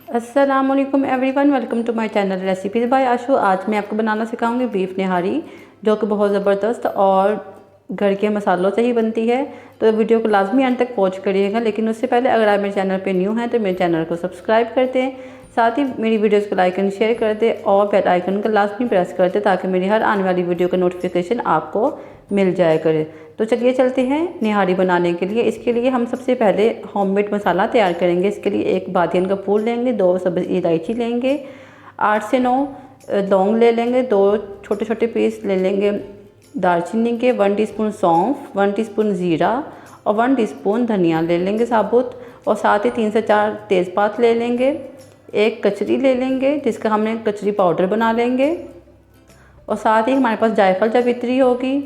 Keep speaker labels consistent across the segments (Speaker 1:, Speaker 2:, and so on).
Speaker 1: अस्सलाम वालेकुम everyone, welcome to my channel recipes by Ashu. आज मैं आपको बनाना सिखाऊंगी बीफ निहारी, जो कि बहुत ज़बरदस्त और घर के मसालों से ही बनती है। तो वीडियो को लाजमी अंत तक वॉच करिएगा। लेकिन उससे पहले अगर आप मेरे चैनल पे न्यू हैं तो मेरे चैनल को सब्सक्राइब कर दें, साथ ही मेरी वीडियोज़ को लाइक एंड शेयर कर दें और बेल आइकन को लाजमी प्रेस कर दें ताकि मेरी हर आने वाली वीडियो का नोटिफिकेशन आपको मिल जाया करे। तो चलिए चलते हैं निहारी बनाने के लिए। इसके लिए हम सबसे पहले होममेड मसाला तैयार करेंगे। इसके लिए एक बादियन का फूल लेंगे, 2 सब्ज़ इलायची लेंगे, 8 से 9 लौंग ले लेंगे, 2 छोटे छोटे पीस ले लेंगे दालचीनी के, 1 टीस्पून सौंफ, 1 टीस्पून ज़ीरा और 1 टीस्पून धनिया ले लेंगे साबुत। और साथ ही 3 से 4 तेज़पात ले लेंगे, एक कचरी ले लेंगे जिसका हमने कचरी पाउडर बना लेंगे, और साथ ही हमारे पास जायफल जावित्री होगी,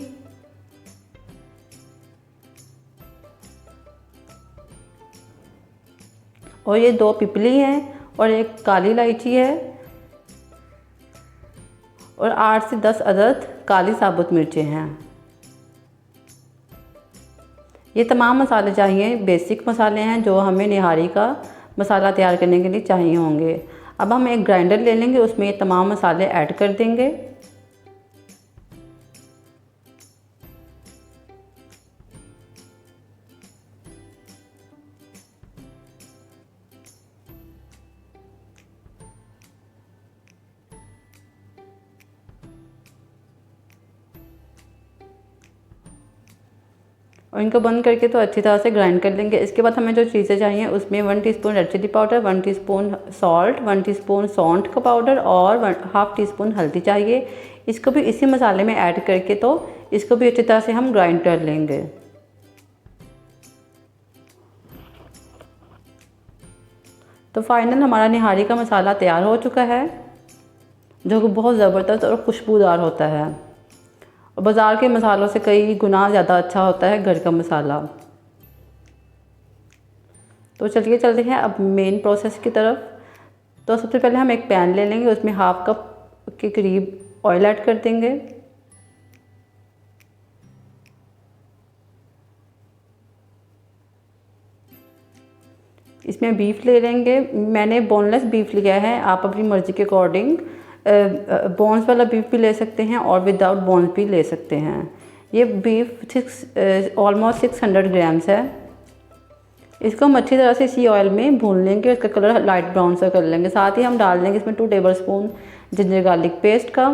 Speaker 1: और ये 2 पिपली हैं और एक काली इलायची है, और 8 से 10 अदद काली साबुत मिर्चें हैं। ये तमाम मसाले चाहिए, बेसिक मसाले हैं जो हमें निहारी का मसाला तैयार करने के लिए चाहिए होंगे। अब हम एक ग्राइंडर ले लेंगे, उसमें ये तमाम मसाले ऐड कर देंगे। और इनको बंद करके तो अच्छी तरह से ग्राइंड कर लेंगे। इसके बाद हमें जो चीज़ें चाहिए उसमें 1 teaspoon red chilli powder, 1 teaspoon salt, 1 teaspoon सौंठ का पाउडर और हाफ़ टीस्पून हल्दी चाहिए। इसको भी इसी मसाले में ऐड करके तो इसको भी अच्छी तरह से हम ग्राइंड कर लेंगे। तो फाइनल हमारा निहारी का मसाला तैयार हो चुका है, जो कि बहुत ज़बरदस्त और खुशबूदार होता है। और बाज़ार के मसालों से कई गुना ज़्यादा अच्छा होता है घर का मसाला। तो चलिए चलते हैं अब मेन प्रोसेस की तरफ। तो सबसे पहले हम एक पैन ले लेंगे, उसमें हाफ़ कप के करीब ऑयल ऐड कर देंगे। इसमें बीफ ले लेंगे, मैंने बोनलेस बीफ लिया है, आप अपनी मर्ज़ी के अकॉर्डिंग बोन्स वाला बीफ भी ले सकते हैं और विदाउट बोन्स भी ले सकते हैं। ये बीफ ऑलमोस्ट 600 ग्राम्स है। इसको हम अच्छी तरह से इसी ऑयल में भून लेंगे, इसका कलर लाइट ब्राउन सा कर लेंगे। साथ ही हम डाल देंगे इसमें 2 टेबलस्पून जिंजर गार्लिक पेस्ट का।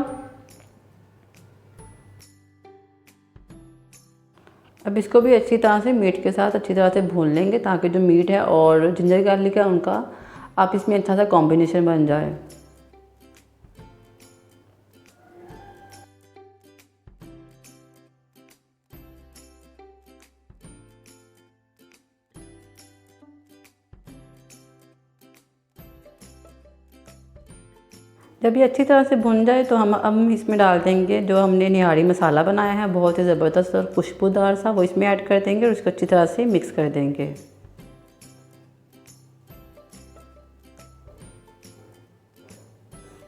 Speaker 1: अब इसको भी अच्छी तरह से मीट के साथ अच्छी तरह से भून लेंगे ताकि जो मीट है और जिंजर गार्लिक है उनका आप इसमें अच्छा सा कॉम्बिनेशन बन जाए। जब ये अच्छी तरह से भुन जाए तो हम इसमें डाल देंगे जो हमने निहारी मसाला बनाया है, बहुत ही ज़बरदस्त और खुशबूदार सा, वो इसमें ऐड कर देंगे और उसको अच्छी तरह से मिक्स कर देंगे।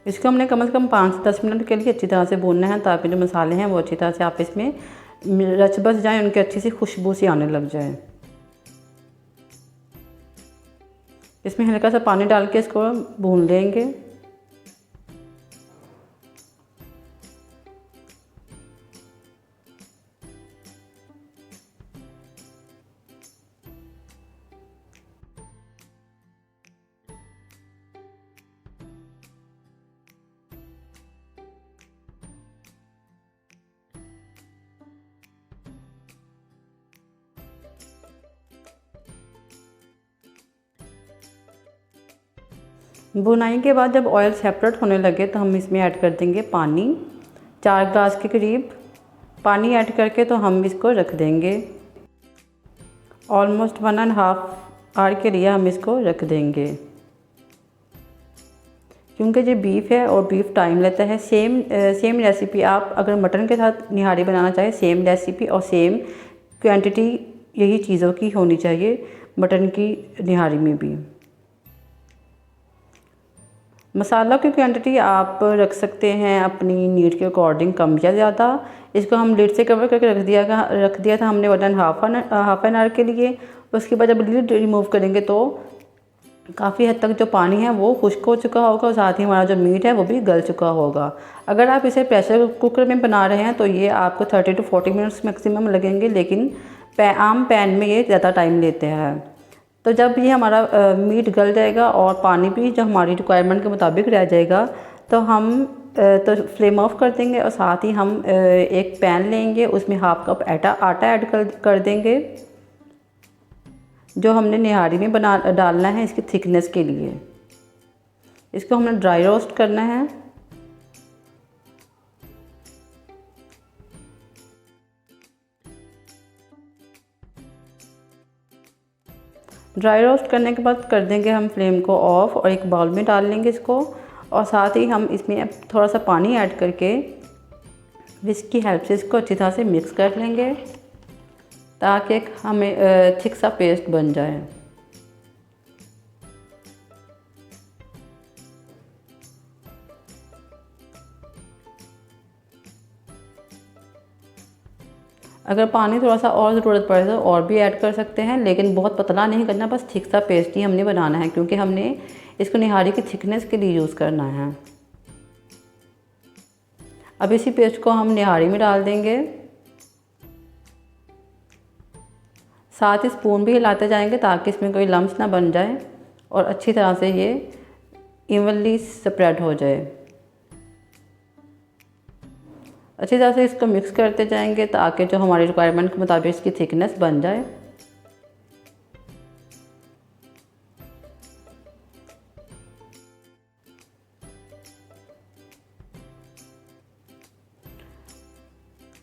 Speaker 1: इसको हमने कम से कम 5 से 10 मिनट के लिए अच्छी तरह से भूनना है ताकि जो मसाले हैं वो अच्छी तरह से आपस में रच बस जाए, उनकी अच्छी सी खुशबू सी आने लग जाए। इसमें हल्का सा पानी डाल के इसको भून लेंगे। भुनाई के बाद जब ऑयल सेपरेट होने लगे तो हम इसमें ऐड कर देंगे पानी, 4 ग्लास के करीब पानी ऐड करके तो हम इसको रख देंगे। ऑलमोस्ट 1.5 आवर के लिए हम इसको रख देंगे, क्योंकि ये बीफ है और बीफ टाइम लेता है। सेम रेसिपी आप अगर मटन के साथ निहारी बनाना चाहें, सेम रेसिपी और सेम क्वांटिटी यही चीज़ों की होनी चाहिए मटन की निहारी में भी। मसाला की क्वांटिटी आप रख सकते हैं अपनी नीड के अकॉर्डिंग, कम या ज़्यादा। इसको हम लिड से कवर करके रख दिया था हमने 1.5 एन आवर के लिए। उसके बाद जब लिड रिमूव करेंगे तो काफ़ी हद तक जो पानी है वो खुश्क हो चुका होगा और साथ ही हमारा जो मीट है वो भी गल चुका होगा। अगर आप इसे प्रेशर कुकर में बना रहे हैं तो ये आपको 30 to 40 मिनट्स मैक्सिमम लगेंगे, लेकिन आम पैन में ये ज़्यादा टाइम लेते हैं। तो जब ये हमारा मीट गल जाएगा और पानी भी जो हमारी रिक्वायरमेंट के मुताबिक रह जाएगा तो हम तो फ्लेम ऑफ कर देंगे और साथ ही हम एक पैन लेंगे, उसमें हाफ कप आटा ऐड कर देंगे जो हमने निहारी में डालना है इसकी थिकनेस के लिए। इसको हमने ड्राई रोस्ट करना है। ड्राई रोस्ट करने के बाद कर देंगे हम फ्लेम को ऑफ और एक बाउल में डाल लेंगे इसको, और साथ ही हम इसमें थोड़ा सा पानी ऐड करके विस्क की हेल्प से इसको अच्छी तरह से मिक्स कर लेंगे ताकि एक हमें थिक सा पेस्ट बन जाए। अगर पानी थोड़ा सा और ज़रूरत पड़े तो और भी ऐड कर सकते हैं, लेकिन बहुत पतला नहीं करना, बस थिक सा पेस्ट ही हमने बनाना है क्योंकि हमने इसको निहारी की थिकनेस के लिए यूज़ करना है। अब इसी पेस्ट को हम निहारी में डाल देंगे, साथ ही स्पून भी हिलाते जाएंगे ताकि इसमें कोई लम्स ना बन जाए और अच्छी तरह से ये इवनली स्प्रेड हो जाए। अच्छी तरह से इसको मिक्स करते जाएंगे ताकि जो हमारी रिक्वायरमेंट के मुताबिक इसकी थिकनेस बन जाए।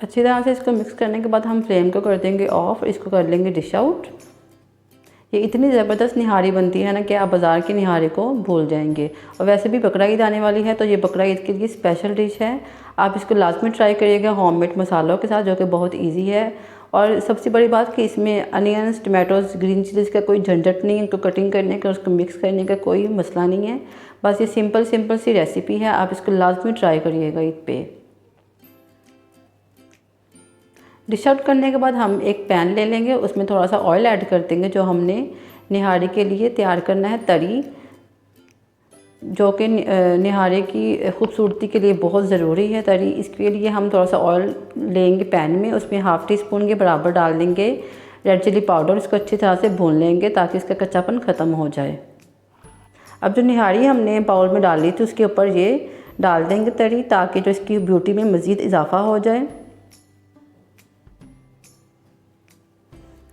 Speaker 1: अच्छी तरह से इसको मिक्स करने के बाद हम फ्लेम को कर देंगे ऑफ, इसको कर लेंगे डिश आउट। ये इतनी ज़बरदस्त निहारी बनती है ना कि आप बाज़ार की निहारी को भूल जाएंगे। और वैसे भी बकरा ईद आने वाली है तो ये बकरा ईद के लिए स्पेशल डिश है। आप इसको लाजमी ट्राई करिएगा होममेड मसालों के साथ, जो कि बहुत इजी है। और सबसे बड़ी बात कि इसमें अनियंस, टमाटोज़, ग्रीन चिलीज़ का कोई झंझट नहीं है, इनको कटिंग करने का, उसको मिक्स करने का कोई मसला नहीं है। बस ये सिंपल सी रेसिपी है, आप इसको लाजमी ट्राई करिएगा ईद पे। डिश आउट करने के बाद हम एक पैन ले लेंगे, उसमें थोड़ा सा ऑयल ऐड कर देंगे। जो हमने निहारी के लिए तैयार करना है तरी, जो कि निहारी की खूबसूरती के लिए बहुत ज़रूरी है तरी। इसके लिए हम थोड़ा सा ऑयल लेंगे पैन में, उसमें हाफ़ टी स्पून के बराबर डाल देंगे रेड चिली पाउडर। इसको अच्छी तरह से भून लेंगे ताकि इसका कच्चापन ख़त्म हो जाए। अब जो निहारी हमने बाउल में डाली थी उसके ऊपर ये डाल देंगे तरी, ताकि जो इसकी ब्यूटी में मज़ीद इजाफ़ा हो जाए।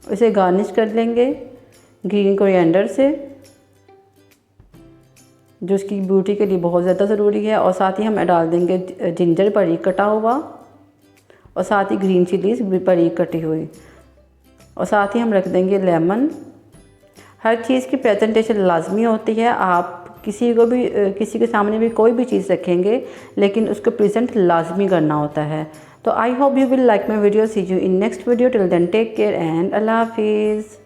Speaker 1: इसे गार्निश कर लेंगे ग्रीन कोरिएंडर से, जो इसकी ब्यूटी के लिए बहुत ज़्यादा ज़रूरी है। और साथ ही हम डाल देंगे जिंजर बारीक कटा हुआ, और साथ ही ग्रीन चिलीज़ बारीक कटी हुई, और साथ ही हम रख देंगे लेमन। हर चीज़ की प्रेजेंटेशन लाजमी होती है। आप किसी के सामने भी कोई भी चीज़ रखेंगे लेकिन उसको प्रेजेंट लाजमी करना होता है। तो I hope you will like my video. See you in next video. Till then, take care and Allah Hafiz.